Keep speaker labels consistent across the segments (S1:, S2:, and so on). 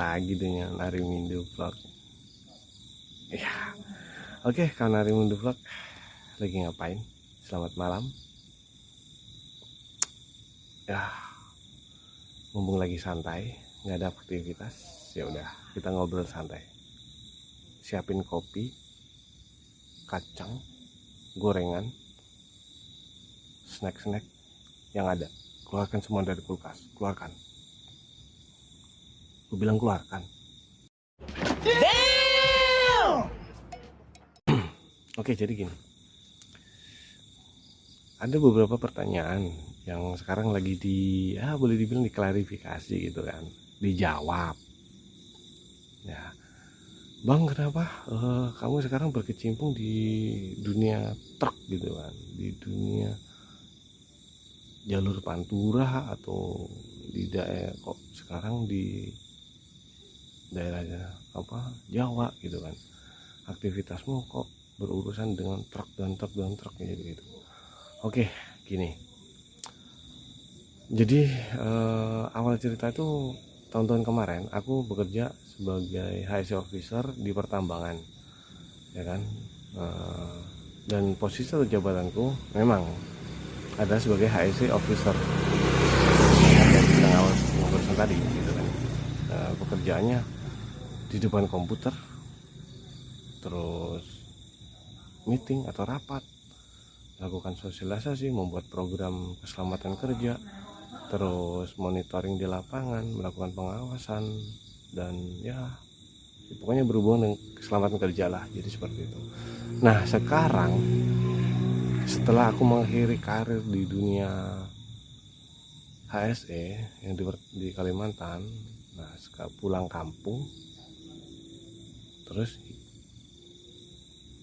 S1: lagi dengan Arimindu Vlog. Ya, oke, kawan Arimindu Vlog lagi ngapain? Selamat malam. Ya, mumpung lagi santai, nggak ada aktivitas, ya udah kita ngobrol santai. Siapin kopi, kacang, gorengan, snack-snack yang ada. Keluarkan semua dari kulkas, keluarkan. Gue bilang keluarkan. Oke, jadi gini. Ada beberapa pertanyaan yang sekarang lagi boleh dibilang diklarifikasi gitu kan, dijawab. Ya, Bang, kenapa kamu sekarang berkecimpung di dunia truk gitu kan, di dunia jalur pantura atau di daerah kok sekarang di daerahnya Jawa gitu kan, aktivitasmu kok berurusan dengan truk dan truk gitu. Oke, gini. Jadi awal cerita itu tahun-tahun kemarin aku bekerja sebagai HSE officer di pertambangan, ya kan. Dan posisi atau jabatanku memang ada sebagai HSE officer yang sedang awal pengurusan tadi, gitu kan. Pekerjaannya di depan komputer, terus meeting atau rapat, lakukan sosialisasi, membuat program keselamatan kerja, terus monitoring di lapangan, melakukan pengawasan, dan ya pokoknya berhubungan dengan keselamatan kerja lah, jadi seperti itu. Nah, sekarang setelah aku mengakhiri karir di dunia HSE yang di Kalimantan, nah pulang kampung terus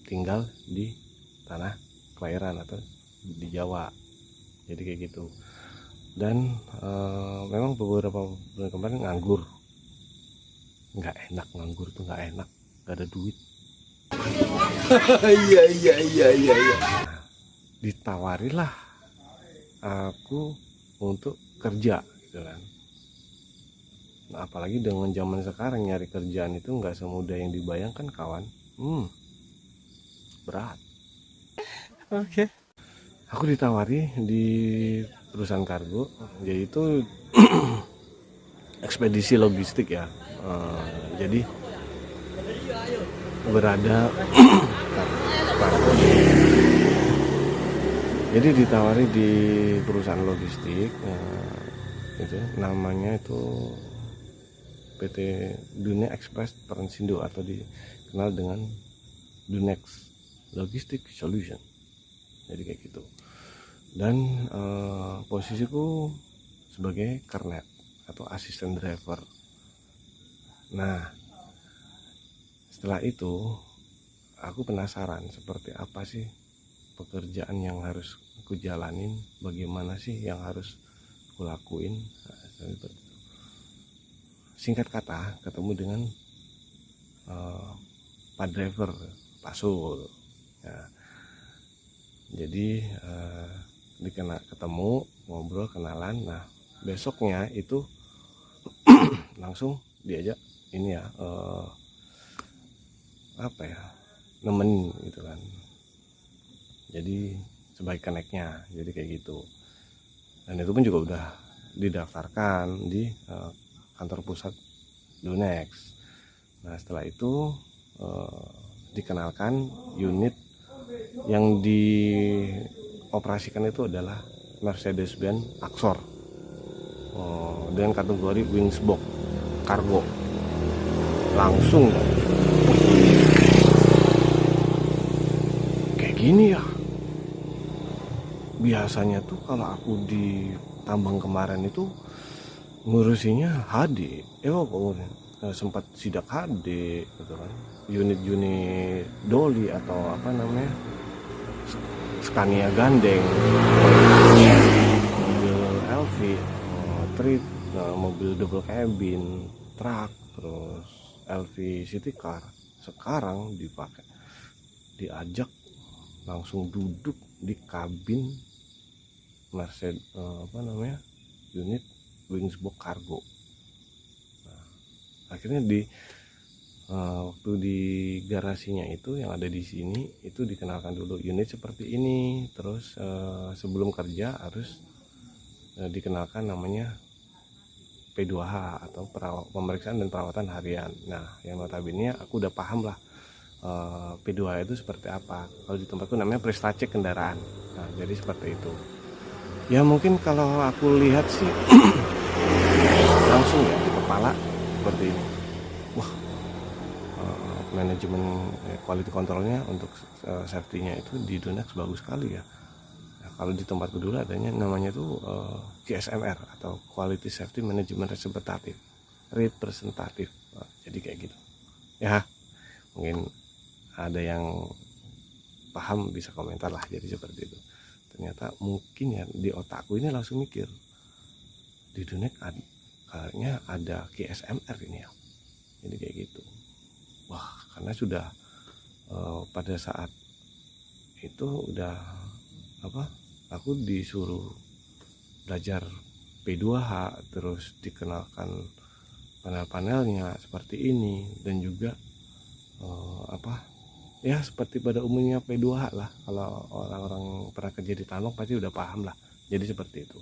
S1: tinggal di tanah kelahiran atau di Jawa, jadi kayak gitu. Dan memang beberapa bulan kemarin nganggur, nggak enak, nganggur tuh nggak enak, nggak ada duit. Iya. Nah, ditawarilah aku untuk kerja gitu kan. Nah, apalagi dengan zaman sekarang nyari kerjaan itu nggak semudah yang dibayangkan, kawan. Berat. Oke. Aku ditawari di perusahaan kargo, yaitu ekspedisi logistik ya. Jadi berada jadi ditawari di perusahaan logistik, itu namanya itu PT Dunia Express Transindo atau dikenal dengan Dunex Logistic Solution, jadi kayak gitu. Dan posisiku sebagai kernet atau asisten driver. Nah, setelah itu aku penasaran seperti apa sih pekerjaan yang harus aku jalanin, bagaimana sih yang harus aku lakuin. Nah, singkat kata ketemu dengan Pak Driver, Pak Sul ya. Jadi ketemu, ngobrol, kenalan. Nah, besoknya itu langsung diajak ini ya, nemenin gitu kan, jadi sebagai keneknya, jadi kayak gitu. Dan itu pun juga udah didaftarkan di kantor pusat Dunex. Nah, setelah itu dikenalkan unit yang dioperasikan itu adalah Mercedes-Benz Axor dengan kategori Wingsbox Cargo. Langsung kayak gini ya. Biasanya tuh kalau aku di tambang kemarin itu ngurusinya HD, sempat sidak HD gitu kan, unit-unit Doli atau Scania gandeng, mobil LV, trip, mobil double cabin, truk, terus LV city car. Sekarang diajak langsung duduk di kabin Mercedes unit Wingsbox Cargo. Nah, Akhirnya waktu di garasinya itu yang ada di sini itu dikenalkan dulu unit seperti ini, terus sebelum kerja harus dikenalkan namanya P2H atau pemeriksaan dan perawatan harian. Nah, yang notabene aku udah paham lah P2H itu seperti apa. Kalau di tempatku namanya periksa cek kendaraan. Nah, jadi seperti itu. Ya mungkin kalau aku lihat sih langsung ya di kepala seperti ini. Wah, manajemen quality controlnya untuk safety-nya itu di Dunex bagus sekali ya. Nah, kalau di tempatku dulu adanya namanya itu QSMR atau Quality Safety Management Representative. Jadi kayak gitu ya, mungkin ada yang paham bisa komentar lah. Jadi seperti itu. Ternyata mungkin ya di otakku ini langsung mikir di Dunex kayaknya ada QSMR ini ya, jadi kayak gitu. Wah, karena sudah pada saat itu udah aku disuruh belajar P2H, terus dikenalkan panel-panelnya seperti ini, dan juga ya seperti pada umumnya P2H lah. Kalau orang-orang pernah kerja di tambang pasti udah paham lah. Jadi seperti itu.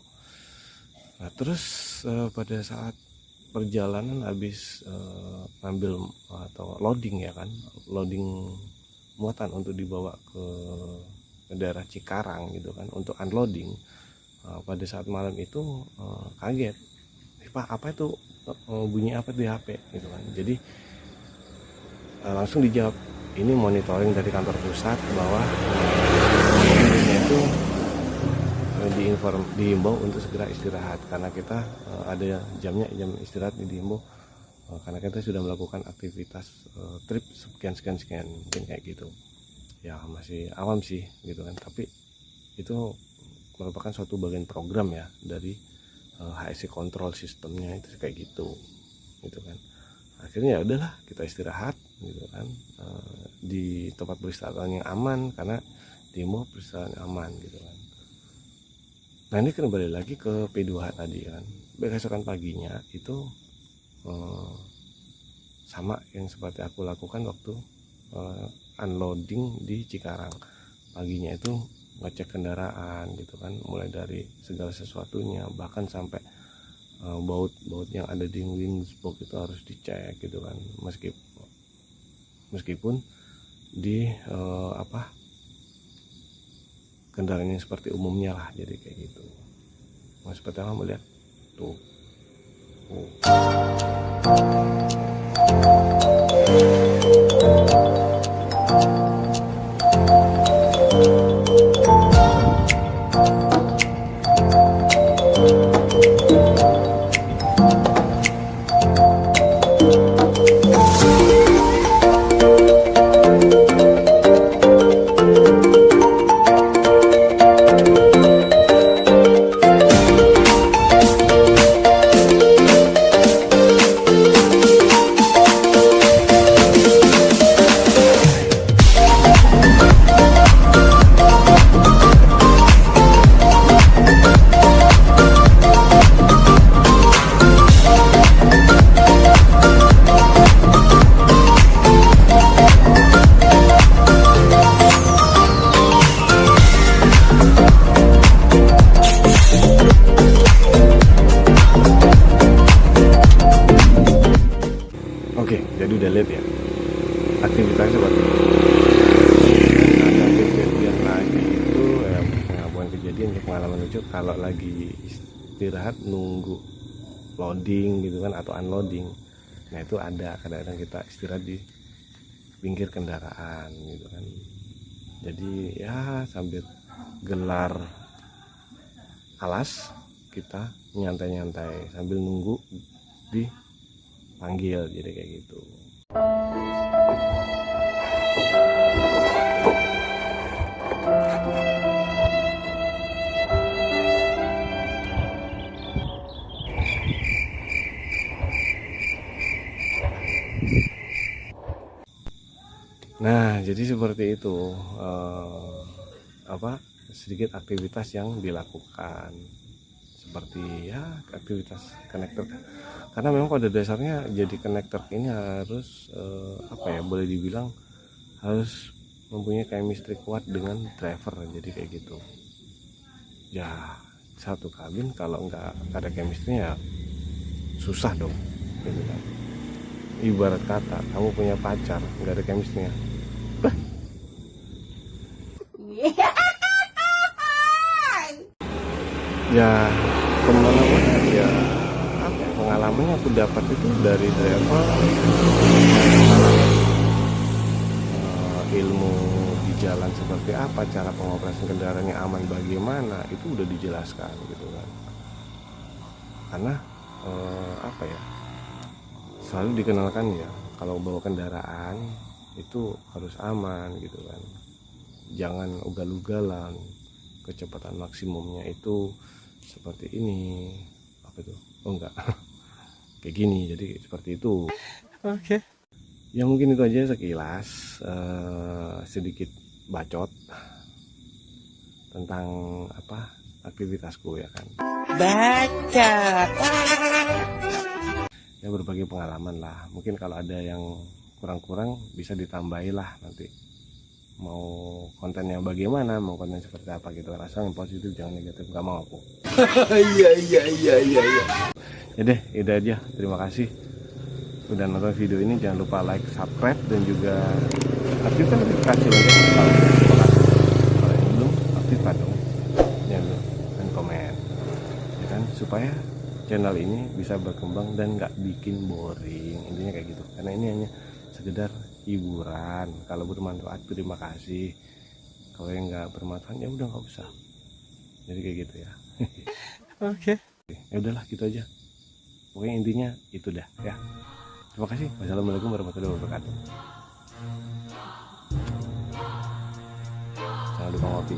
S1: Nah, terus pada saat perjalanan habis ngambil atau loading ya kan, loading muatan untuk dibawa ke daerah Cikarang gitu kan, untuk unloading. Pada saat malam itu kaget, Pak, apa itu bunyi apa di HP gitu kan. Jadi langsung dijawab, ini monitoring dari kantor pusat bahwa itu diimbau untuk segera istirahat karena kita ada jamnya, jam istirahat diimbau karena kita sudah melakukan aktivitas trip sekian mungkin kayak gitu ya. Masih awam sih gitu kan, tapi itu merupakan suatu bagian program ya dari HSE control sistemnya itu kayak gitu kan. Akhirnya ya udahlah, kita istirahat gitu kan di tempat peristirahatan yang aman karena diimbau peristirahatan yang aman gitu kan. Nah, ini kembali lagi ke P2H tadi kan. Besokan paginya itu sama yang seperti aku lakukan waktu unloading di Cikarang. Paginya itu ngecek kendaraan gitu kan, mulai dari segala sesuatunya, bahkan sampai baut yang ada di windsbox itu harus dicek gitu kan. Meskipun di kendaraan yang seperti umumnya lah, jadi kayak gitu. Nah, seperti apa melihat tuh. Oke, jadi udah lihat ya aktivitasnya seperti itu. Ada kejadian lagi itu bukan kejadian ya, pengalaman lucu kalau lagi istirahat nunggu loading gitu kan atau unloading. Nah, itu ada kadang-kadang kita istirahat di pinggir kendaraan gitu kan. Jadi ya sambil gelar alas kita nyantai-nyantai sambil nunggu dipanggil, jadi kayak gitu. Nah, jadi seperti itu sedikit aktivitas yang dilakukan seperti ya aktivitas connector, karena memang pada dasarnya jadi connector ini harus apa ya, boleh dibilang harus mempunyai chemistry kuat dengan driver, jadi kayak gitu ya. Satu kabin kalau nggak ada chemistry ya susah dong gitu kan. Ibarat kata kamu punya pacar nggak ada chemistry ya kemana-mana ya. Apa ya, pengalamannya aku dapat itu dari driver, ilmu di jalan seperti apa, cara pengoperasian kendaraannya aman bagaimana, itu udah dijelaskan gitu kan. Karena apa ya, selalu dikenalkan ya kalau bawa kendaraan itu harus aman gitu kan, jangan ugal-ugalan, kecepatan maksimumnya itu seperti ini, apa itu, oh enggak kayak gini, jadi seperti itu. Oke. Ya mungkin itu aja sekilas sedikit bacot tentang apa aktivitasku ya kan. Bacot. Ya berbagi pengalaman lah. Mungkin kalau ada yang kurang-kurang bisa ditambahi lah nanti. Mau kontennya bagaimana, mau konten seperti apa gitu kan, asal yang positif jangan negatif, nggak mau aku. Iya. Ya deh, itu aja. Terima kasih udah nonton video ini. Jangan lupa like, subscribe, dan juga aktifkan notifikasi lonceng kalau yang belum aktifkan dong, dan komen ya kan, supaya channel ini bisa berkembang dan nggak bikin boring, intinya kayak gitu. Karena ini hanya sekedar hiburan. Kalau bermanfaat terima kasih, kalau yang nggak bermanfaat ya udah nggak usah, jadi kayak gitu ya. Oke. Ya udahlah gitu aja, pokoknya intinya itu dah ya. Terima kasih. Wassalamualaikum warahmatullahi wabarakatuh. Jangan lupa ngopi.